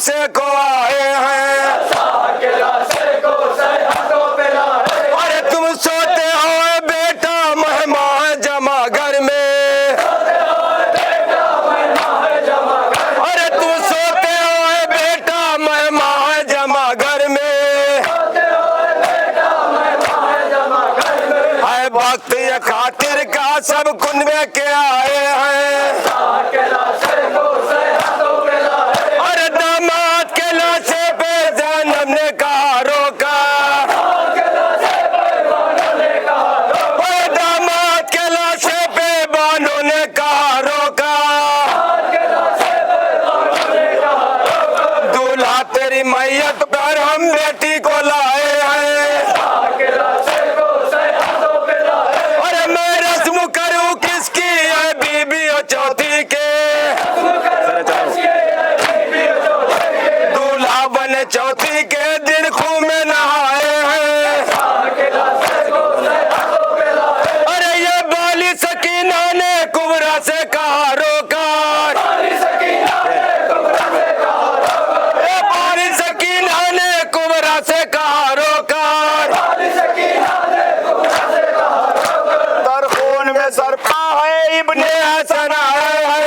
से को आए हैं, अरे तुम सोते हो बेटा मेहमान जमा घर में, अरे तुम सोते हो बेटा मेहमान जमा घर में, है वक्त ये खातिर का सब कुंड में के आए हैं, अरे दामाद के लाशे पे जन्म ने कहा रोका, अरे दामाद के लाशे पे बानों ने कहा रोका, दूल्हा तेरी मैयत पर हम बेटी को लाए हैं, अरे मैं रस्म करूं किसकी है बीबी और चौथी के, दूल्हा बने चौथी के दिन खूह में नहाए हैं, अरे ये बाली सकीना ने कुबरा से कहा रोका, ये बाली सकीना ने कुबरा से कहा रोका, तरखून में सरपा है इब्ने हसन आए हैं,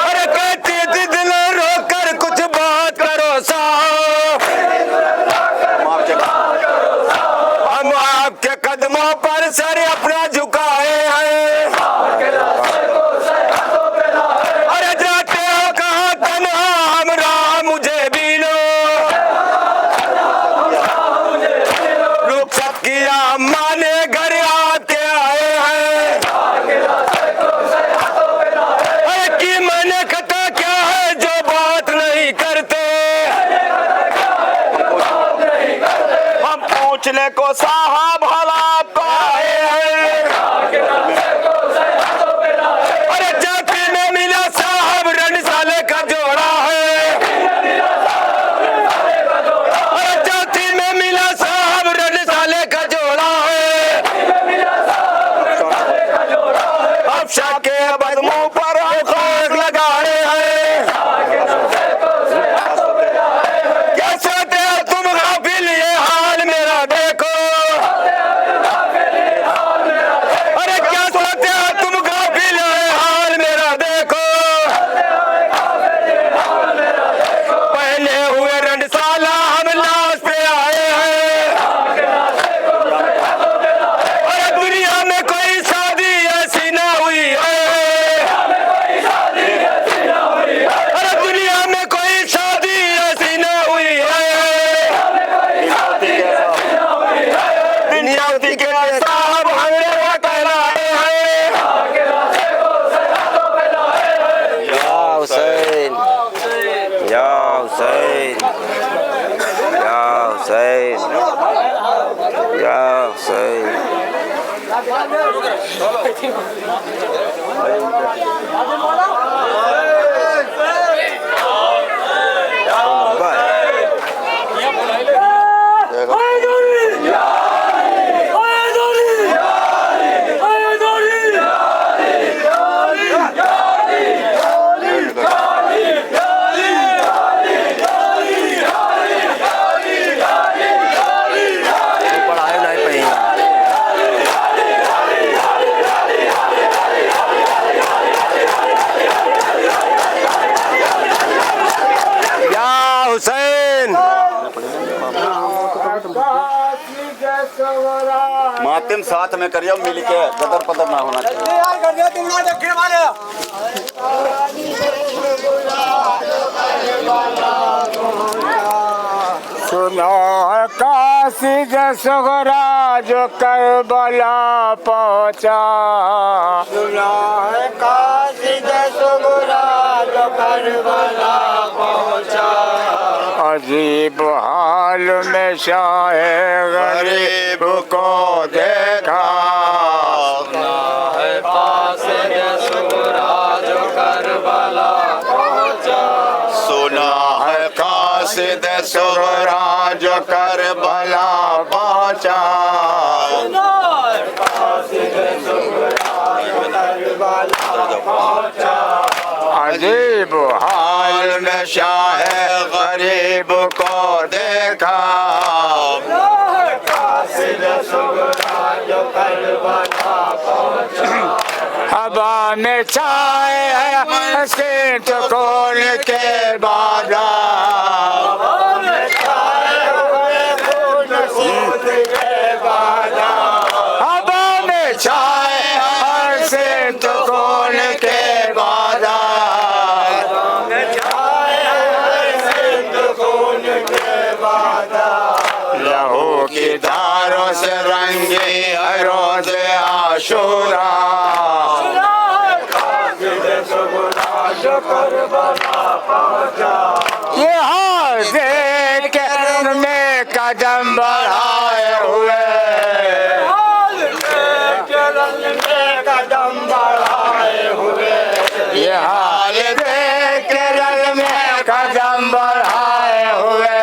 अरे कहती थी दिल रोकर कुछ बात करो साहब, हम आपके कदमों पर सर अपना झुकाए हैं, अरे जाते हो कहाँ तन्हा हमरा मुझे भी लो, रुखसत किया अम्मा ने घर आके आए हैं, अरे की मैंने खता क्या है जो बात नहीं करते, हम पूछने को साहब भला आपको आए हैं, अरे जाति में मिला साहब रणसाले का जोड़ा है, अरे जाति में मिला साहब रणसाले का जोड़ा है, अब शाह के बदमों पर आग लगाए हैं, कैसे थे तुम गाफिल ये हाल मेरा देखो, अरे क्या सोते हो तुम गाफिल ये हाल मेरा देखो, पहले हुए रंडसाला हम लाश पे आए हैं, अरे दुनिया में कोई शादी ऐसी ना हुई है, अरे दुनिया में कोई शादी ऐसी ना हुई है, दुनिया के साहब हमें कहलाए हैं, या हुसैन या हुसैन या हुसैन या हुसैन, हुसैन मातिम साथ में करियो मिल के गदर पदर ना होना चाहिए। सुनो काशी जसोगरा जो करबला पहुँचा, सुनो काशी जसोगरा जो करबला पहुँचा, अजीब हाल में शाह गरीब को देखा, कासिद सुगरा जो करबला पहुँचा, अजीब देखा हवा में छाए हैं सेठ कौन के बादा हवा में छाए हैं सेठ कौन के बादा लहू की धारों से रंगे रोज आशूरा ये हाल देख के में कदम बढ़ाए हुए ये हाल देख के रंग में कदम बढ़ाए हुए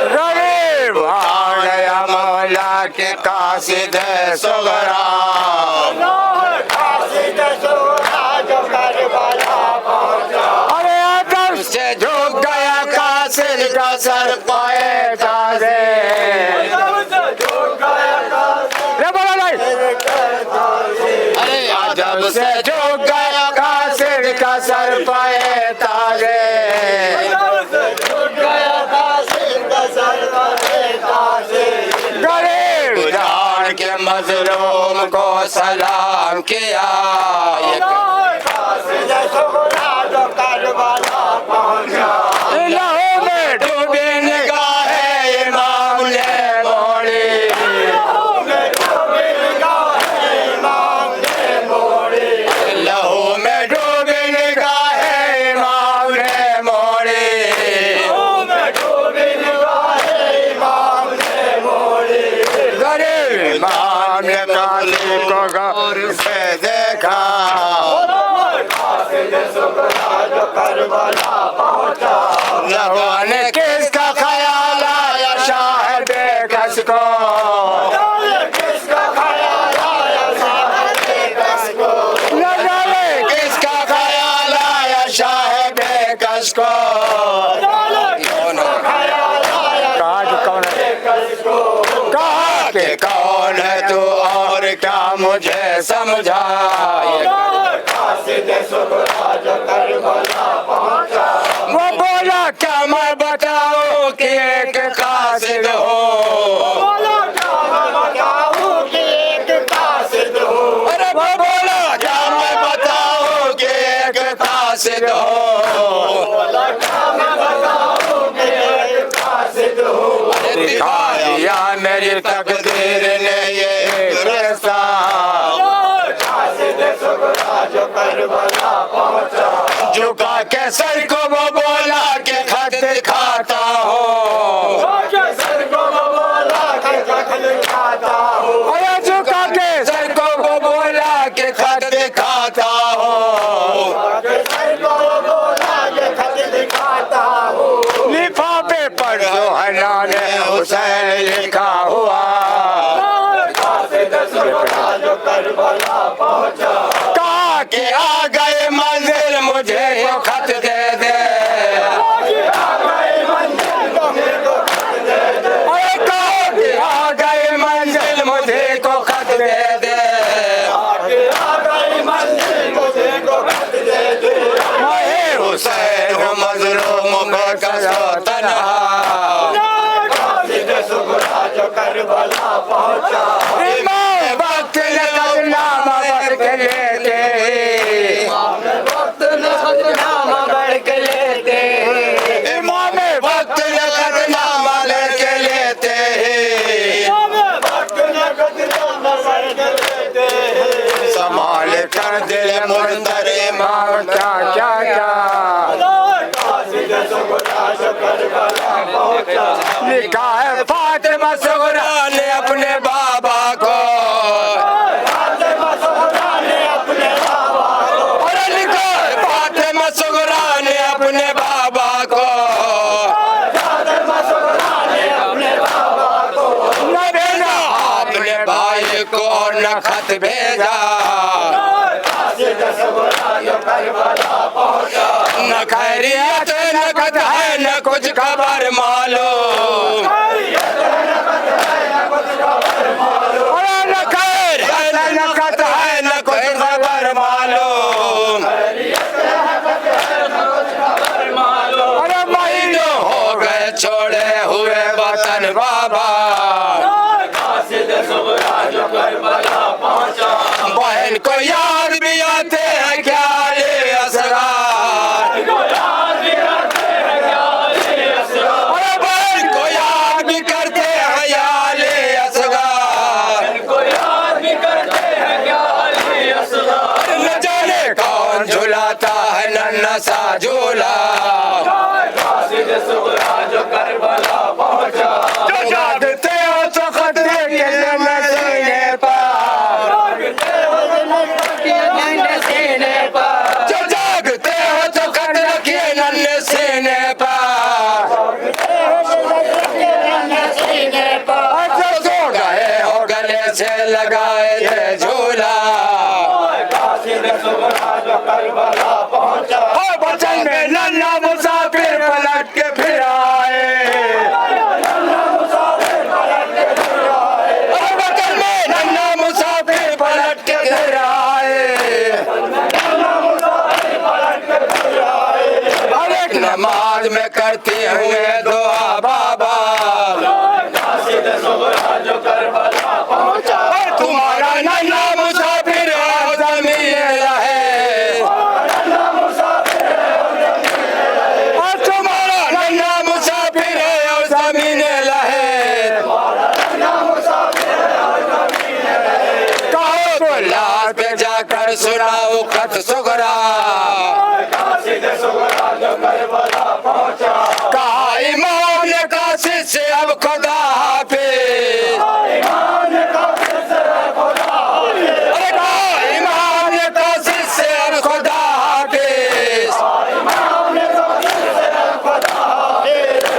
गरीब आ गया मौला के कासिद सुगरा अरे आदम से झुक गया कासिद का सर पाए ताजे रे बोलो नहीं अरे आदम से झुक गया कासिद का सर पाए ताजे गरीब जान के मजलूम को सलाम किया लहू में डूबी निगाहें इमाम ने मोड़ी लहू में डूबी निगाहें इमाम ने मोड़ी गरीब इमाम ने काली को गौर से देखा लहू ने किसका ख्याल आया शाह बेकस को न जाने किसका ख्याल आया शाह बेकस को कहा कि कौन है तू और क्या मुझे समझा वो बोला क्या मैं बताऊं कि एक कासिद हो अरे वो बोला क्या मैं बताऊं कि एक कासिद हो दिखा दिया मेरी तकदीर ने ये रास्ता झुका के सर को वो बोला के खत दिखाता हो अरे झुका के सर को वो बोला के खत दिखाता हो लिफाफे पर जो हना ने हुसैन लिखा हुआ कहा कि आ गए मंजिल मुझे वो खत दे दे अरे कहा कि आ गए मंजिल मुझे को खत दे दे मैं हुसैन मजलूम कसो तन्हा इमाम वक्त नामा बढ़ के लेते इमाम वक्त नामा लेके लेते संभाल कर दिल मुर्तर इमाम क्या क्या क्या लिखा है फातिमा सुगरा ने अपने बाबा को अरे लिखा है फातिमा सुगरा ने अपने बाबा को न भेजा अपने भाई को न खत भेजा खैरियत नकद है न कुछ खबर मालूम, अरे न खैरियत नकद है न कुछ खबर मालूम, अरे महीनों हो गए छोड़े हुए वतन बाबा, बहन को याद भी आते हैं क्या ले असगार, अरे बहन को याद भी करते हैं या ले असगार, न जाने कौन झुलाता है नन्हा सा झूला, जो जागते हो तो खतरे के नन्हे सीने पर, जो जागते हो तो खत रखिए नन्हे सीने पर, जो सो गए हो गले से लगाए थे झूला, और बचन में नन्हा मुसाफिर पलट के फिर आए, और वतन में नन्हा मुसाफिर पलट के घर आए, अरे नमाज में करती हुए दुआ बाबा, और तुम्हारा नन्हा मुसाफिर और जमीन रहे, और तुम्हारा नन्हा मुसाफिर और जमीन रहे, कहो तो लाश पे जाकर सुनाओ खत सुगरा, कहा इमाम ने काशी से अब खुदा हाफिज, अरे कहा इमाम ने काशी से अब खुदा हाफिज,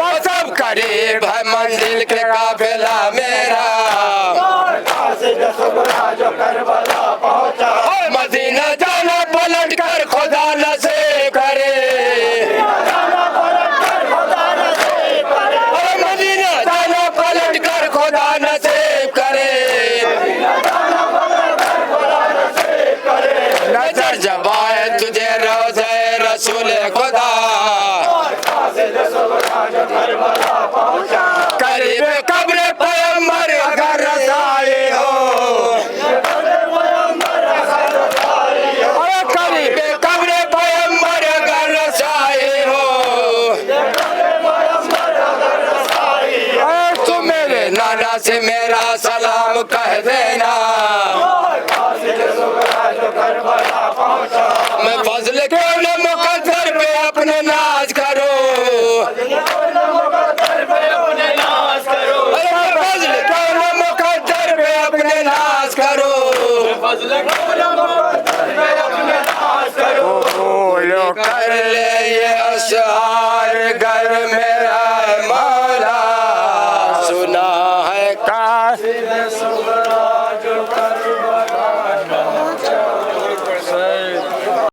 और सब करीब है मंजिल के काफिला मेरा, और मदीना जाना पलट कर खुदा नसीब करे, और मदीना जाना पलट कर खुदा नसीब करे, नजर जब आए तुझे रोज़े रसूल खुदा, करीब कब्र पैगंबर अगर रसाई हो, अरे करीब करीब कब्र पैगंबर अगर रसाई हो, अरे तुम मेरे नाना से मेरा सलाम कह देना, मैं फजल के मुकद्दर पे अपने नाज करो, अरे मैं फजल के मुकद्दर पे अपने नाज करो, बोलो कर